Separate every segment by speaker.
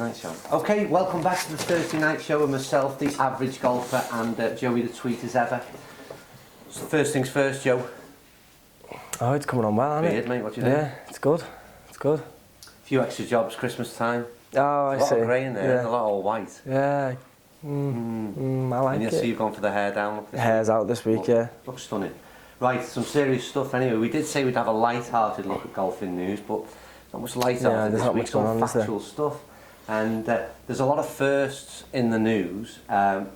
Speaker 1: Night Show. Okay, welcome back to the Thursday Night Show with myself, the average golfer, and Joey the tweet as ever. So first things first, Joe.
Speaker 2: Oh, it's coming on well, isn't it?
Speaker 1: Weird, mate, what do you do?
Speaker 2: Yeah, it's good. It's good.
Speaker 1: A few extra jobs, Christmas time.
Speaker 2: Oh, I see.
Speaker 1: A lot of grey in there,
Speaker 2: Yeah.
Speaker 1: and a lot all white.
Speaker 2: Yeah. I like
Speaker 1: And
Speaker 2: it.
Speaker 1: you see you've gone for the hair down look this
Speaker 2: Hair's
Speaker 1: week.
Speaker 2: out this week, yeah.
Speaker 1: Looks stunning. Right, some serious stuff anyway. We did say we'd have a light-hearted look at golfing news, but not much light-hearted
Speaker 2: Yeah, there's
Speaker 1: this
Speaker 2: not
Speaker 1: week.
Speaker 2: much going on, is there?
Speaker 1: Factual stuff. And there's a lot of firsts in the news. So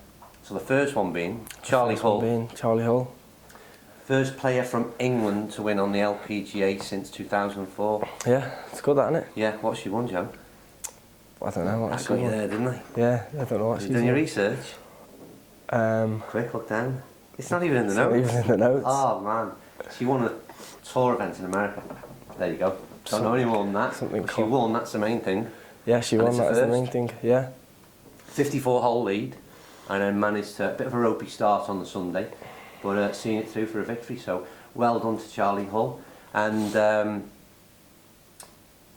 Speaker 1: the first one being Charlie Hull.
Speaker 2: Charlie Hull.
Speaker 1: First player from England to win on the LPGA since 2004.
Speaker 2: Yeah, it's good, that, isn't it?
Speaker 1: Yeah, what she won, Joe?
Speaker 2: I don't know what
Speaker 1: I
Speaker 2: she's
Speaker 1: got you
Speaker 2: won.
Speaker 1: there, didn't I?
Speaker 2: Yeah, I don't know what
Speaker 1: You
Speaker 2: she's
Speaker 1: done your
Speaker 2: won.
Speaker 1: research? Quick, look down. It's not even in the
Speaker 2: It's
Speaker 1: notes.
Speaker 2: not even in the notes.
Speaker 1: Oh man, she won a tour event in America. There you go. Don't know any more than that.
Speaker 2: Something
Speaker 1: She
Speaker 2: cool.
Speaker 1: won, that's the main thing.
Speaker 2: Yeah, she
Speaker 1: And
Speaker 2: won,
Speaker 1: it's a
Speaker 2: that's the
Speaker 1: first.
Speaker 2: main thing, yeah.
Speaker 1: 54-hole lead, and then managed a bit of a ropey start on the Sunday, but seeing it through for a victory. So well done to Charlie Hull. And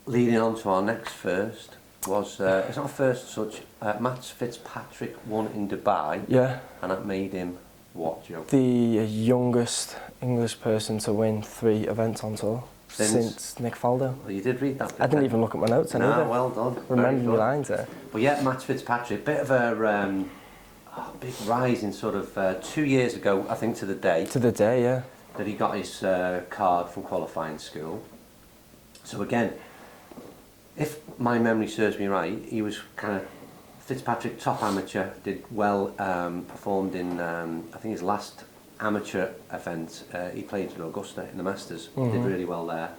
Speaker 1: leading on to our next first was it's not a first as such. Matt Fitzpatrick won in Dubai.
Speaker 2: Yeah.
Speaker 1: And that made him what, Joe?
Speaker 2: The youngest English person to win 3 events on tour since Nick Faldo.
Speaker 1: Well, you did read that.
Speaker 2: I didn't even look at my notes
Speaker 1: No,
Speaker 2: either.
Speaker 1: well done.
Speaker 2: Remember your lines there.
Speaker 1: But yeah, Matt Fitzpatrick, bit of a big rise in sort of 2 years ago, I think, to the day.
Speaker 2: To the day, yeah.
Speaker 1: That he got his card from qualifying school. So again, if my memory serves me right, he was kind of Fitzpatrick, top amateur, did well, performed in I think his last amateur event. He played in Augusta in the Masters. Did really well there.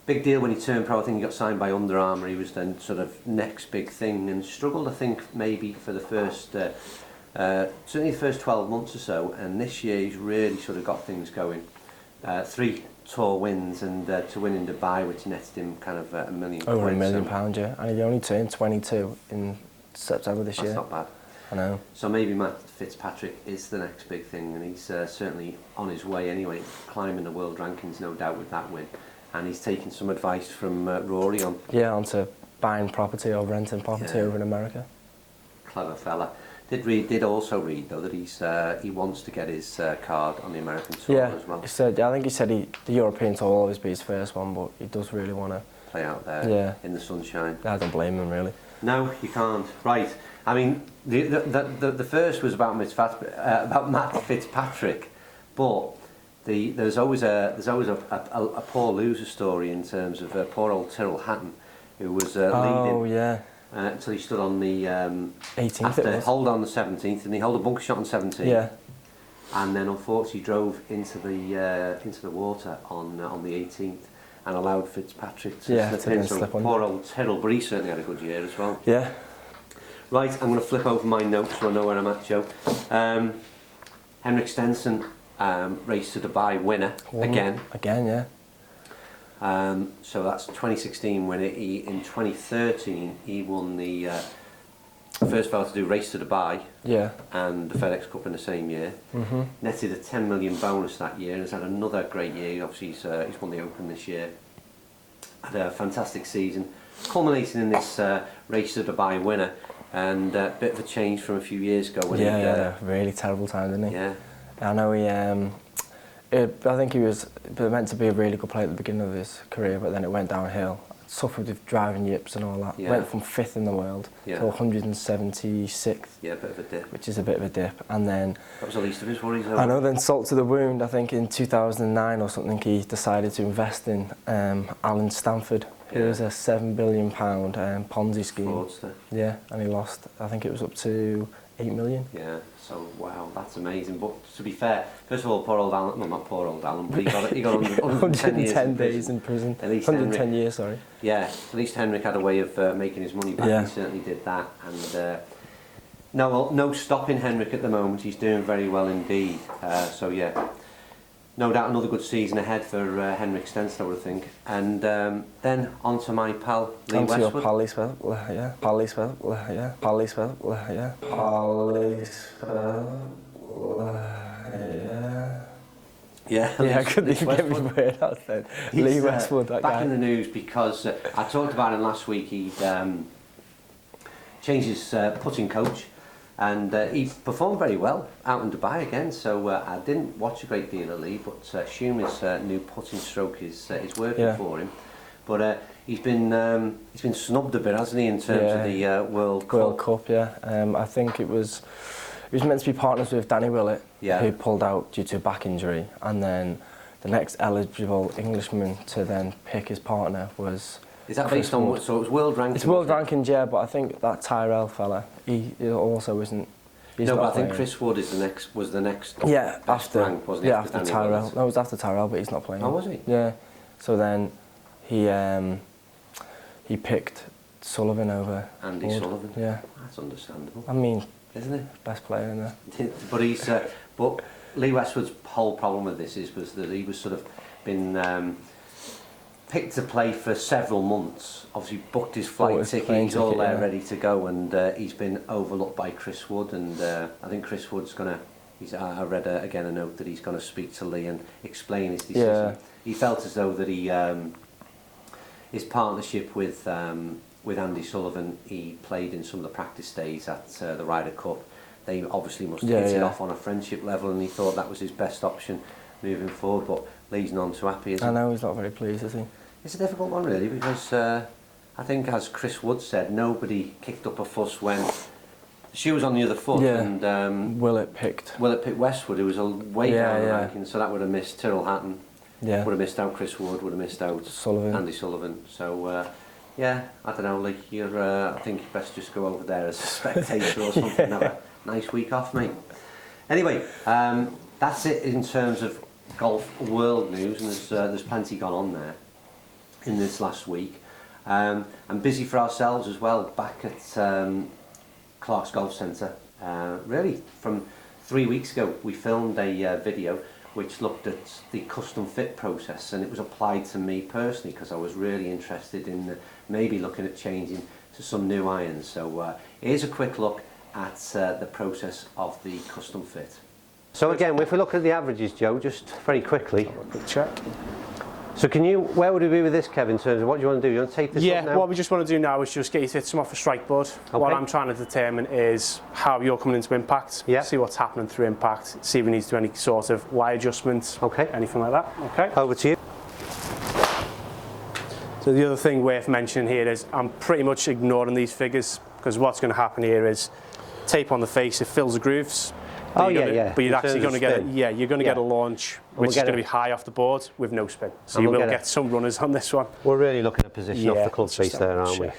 Speaker 1: Big deal when he turned pro. I think he got signed by Under Armour. He was then sort of next big thing, and struggled, I think, maybe for the first certainly the first 12 months or so. And this year he's really sort of got things going. 3 tour wins, and to win in Dubai, which netted him kind of $1 million.
Speaker 2: Over £1 million, yeah. And he only turned 22 in September this year.
Speaker 1: That's not bad.
Speaker 2: I know.
Speaker 1: So maybe Matt Fitzpatrick is the next big thing, and he's certainly on his way anyway, climbing the world rankings, no doubt, with that win. And he's taking some advice from Rory on...
Speaker 2: Yeah, onto buying property or renting property over in America.
Speaker 1: Clever fella. Did also read though that he wants to get his card on the American tour as well.
Speaker 2: He said, I think he said the European tour will always be his first one, but he does really want to
Speaker 1: play out there in the sunshine.
Speaker 2: I don't blame him really.
Speaker 1: No, you can't. Right. I mean, the first was about Matt Fitzpatrick, but there's always a poor loser story in terms of poor old Tyrrell Hatton, who was leading.
Speaker 2: Oh yeah.
Speaker 1: Until he stood on the
Speaker 2: 18th.
Speaker 1: after hold on the 17th, and he held a bunker shot on 17.
Speaker 2: Yeah.
Speaker 1: And then unfortunately drove into the water on the 18th, and allowed Fitzpatrick to slip in. So poor old Tyrrell, but he certainly had a good year as well.
Speaker 2: Yeah.
Speaker 1: Right, I'm going to flip over my notes so I know where I'm at, Joe. Henrik Stenson, race to Dubai winner again.
Speaker 2: Again, yeah.
Speaker 1: So that's 2016 winner. In 2013 he won the first fella to do Race to Dubai and the FedEx Cup in the same year. Netted a 10 million bonus that year, and has had another great year. Obviously he's won the Open this year. Had a fantastic season, culminating in this Race to Dubai winner, and a bit of a change from a few years ago when he had
Speaker 2: a really terrible time, didn't he?
Speaker 1: Yeah.
Speaker 2: I know he I think he was meant to be a really good player at the beginning of his career, but then it went downhill. Suffered with driving yips and all that.
Speaker 1: Yeah.
Speaker 2: Went from 5th in the world to 176th.
Speaker 1: Yeah, a bit of a dip.
Speaker 2: Which is a bit of a dip. And then...
Speaker 1: That was the least of his worries, though.
Speaker 2: I know, then salt to the wound, I think in 2009 or something, he decided to invest in Alan Stanford, who was a £7 billion Ponzi scheme.
Speaker 1: Fraudster.
Speaker 2: Yeah, and he lost, I think it was up to 8 million.
Speaker 1: Yeah, so wow, that's amazing. But to be fair, first of all, poor old Alan, well, not poor old Alan, but he got 110
Speaker 2: days in prison.
Speaker 1: At least
Speaker 2: 110 years, sorry.
Speaker 1: Yeah, at least Henrik had a way of making his money back.
Speaker 2: Yeah.
Speaker 1: He certainly did that. And no stopping Henrik at the moment. He's doing very well indeed. So yeah, no doubt another good season ahead for Henrik Stenson, I would think. And then on to my pal Lee Westwood.
Speaker 2: Your Paliswell, yeah. Paliswell, yeah. Paliswell, yeah. Paliswell, yeah.
Speaker 1: Yeah,
Speaker 2: Yeah, I couldn't even get my word out then. Lee Westwood, that
Speaker 1: back
Speaker 2: guy.
Speaker 1: in the news because I talked about him last week. He'd changed his putting coach, and he performed very well out in Dubai again. So I didn't watch a great deal of Lee, but assume his new putting stroke is working for him. But he's been snubbed a bit, hasn't he, in terms of the World Cup?
Speaker 2: World Cup, yeah. I think he was meant to be partners with Danny Willett, who pulled out due to a back injury, and then the next eligible Englishman to then pick his partner was.
Speaker 1: Is that based on what? So it was world ranking?
Speaker 2: It's world rankings, yeah, but I think that Tyrell fella, he also isn't.
Speaker 1: No, but I think Chris Wood is was the next.
Speaker 2: Yeah,
Speaker 1: best rank, wasn't
Speaker 2: yeah,
Speaker 1: it,
Speaker 2: after Tyrell. No, it was after Tyrell, but he's not playing.
Speaker 1: Oh, was he?
Speaker 2: Yeah. So then he picked Sullivan over
Speaker 1: Andy
Speaker 2: Wood.
Speaker 1: Sullivan.
Speaker 2: Yeah.
Speaker 1: That's understandable.
Speaker 2: I mean,
Speaker 1: isn't it?
Speaker 2: Best player in there.
Speaker 1: But he's but Lee Westwood's whole problem with this was that he was sort of been picked to play for several months. Obviously booked his flight ticket, he's all there ready to go, and he's been overlooked by Chris Wood, and I think Chris Wood's gonna. I read again a note that he's going to speak to Lee and explain his decision.
Speaker 2: Yeah.
Speaker 1: He felt as though that his partnership with Andy Sullivan, he played in some of the practice days at the Ryder Cup. They obviously must hit it off on a friendship level, and he thought that was his best option moving forward. But Lee's none too happy, is he?
Speaker 2: I know, he's not very pleased, is he?
Speaker 1: It's a difficult one, really, because I think, as Chris Wood said, nobody kicked up a fuss when the shoe was on the other foot, and
Speaker 2: Willett picked
Speaker 1: Westwood, who was a way down the ranking, so that would have missed Tyrrell Hatton, would have missed out Chris Wood, would have missed out Andy Sullivan. So yeah, I don't know, Lee, I think you best just go over there as a spectator or something and have a nice week off, mate. Anyway, that's it in terms of golf world news, and there's plenty gone on there in this last week. And busy for ourselves as well, back at Clark's Golf Centre. Really, from 3 weeks ago, we filmed a video which looked at the custom fit process, and it was applied to me personally because I was really interested in maybe looking at changing to some new irons. So here's a quick look at the process of the custom fit. So again, if we look at the averages, Joe, just very quickly.
Speaker 3: Quick check.
Speaker 1: So where would we be with this, Kev, in terms of what do you want to do? You want to take this up now?
Speaker 3: What we just want to do now is just get you to hit some off a strike board. Okay. What I'm trying to determine is how you're coming into impact, see what's happening through impact, see if we need to do any sort of lie adjustments, anything like that. Okay.
Speaker 1: Over to you.
Speaker 3: So the other thing worth mentioning here is I'm pretty much ignoring these figures, because what's going to happen here is tape on the face, it fills the grooves. But you're actually going to get you're going to get a launch which is going to be high off the board with no spin. So you will get some runners on this one.
Speaker 1: We're really looking at position off the club face there, aren't we?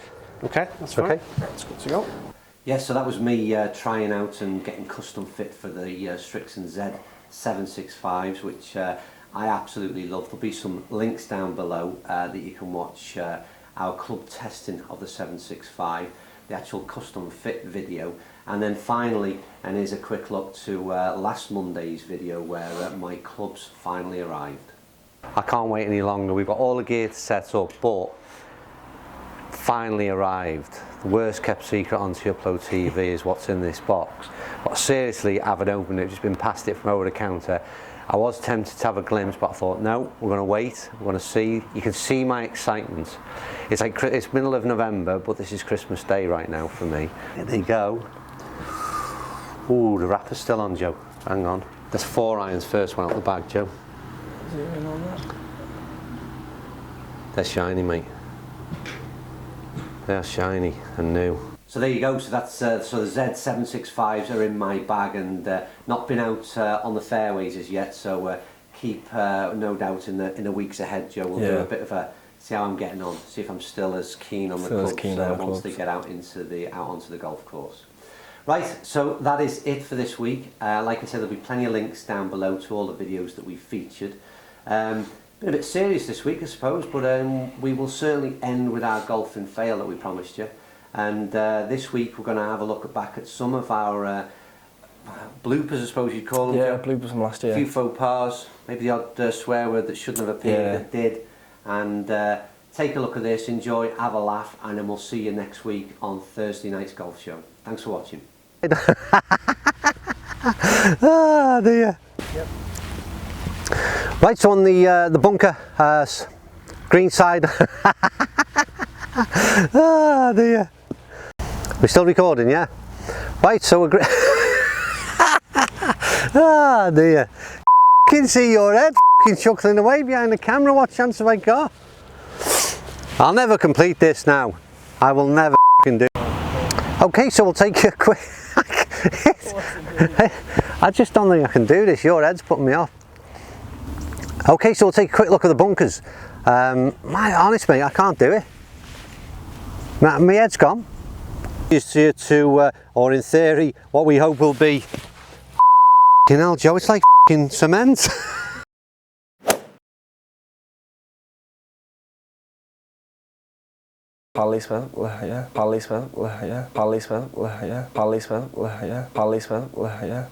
Speaker 3: Okay, that's fine. That's good to go.
Speaker 1: Yeah, so that was me trying out and getting custom fit for the Strixon Z765s, which I absolutely love. There'll be some links down below that you can watch our club testing of the 765, the actual custom fit video. And then finally, and here's a quick look to last Monday's video where my clubs finally arrived. I can't wait any longer. We've got all the gear set up, but finally arrived. The worst kept secret on Upload TV is what's in this box. But seriously, I haven't opened it, just been passed it from over the counter. I was tempted to have a glimpse, but I thought, no, we're going to wait, we're going to see. You can see my excitement. It's like it's middle of November, but this is Christmas Day right now for me. There you go. Ooh, the wrapper's still on, Joe. Hang on. There's 4 irons first one out the bag, Joe.
Speaker 2: Zeroing on that.
Speaker 1: They're shiny, mate. They're shiny and new. So there you go. So that's so the Z765s are in my bag and not been out on the fairways as yet. So keep no doubt in the weeks ahead, Joe. We'll do a bit of a see how I'm getting on. See if I'm still as keen on the clubs once they get out onto the golf course. Right, so that is it for this week. Like I said, there'll be plenty of links down below to all the videos that we've featured. Been a bit serious this week, I suppose, but we will certainly end with our golfing fail that we promised you. And this week we're going to have a look back at some of our bloopers, I suppose you'd call them.
Speaker 2: Yeah, bloopers from last year.
Speaker 1: A few faux pas, maybe the odd swear word that shouldn't have appeared that did. And take a look at this, enjoy, have a laugh, and then we'll see you next week on Thursday night's golf show. Thanks for watching. Ah, dear. Yep.
Speaker 4: Right, so on the bunker green side. Ah dear. We're still recording, yeah? Right, so we're ah dear. Can see your head chuckling away behind the camera. What chance have I got? I'll never complete this now. I will never do it. Okay, so we'll take a quick I just don't think I can do this. Your head's putting me off. Okay, so we'll take a quick look at the bunkers. Honestly, I can't do it. My head's gone. Used to or in theory, what we hope will be. You know, Joe, it's like cement.
Speaker 2: Policeman, yeah. Policeman, yeah. Policeman, yeah. Policeman, yeah. Policeman, yeah.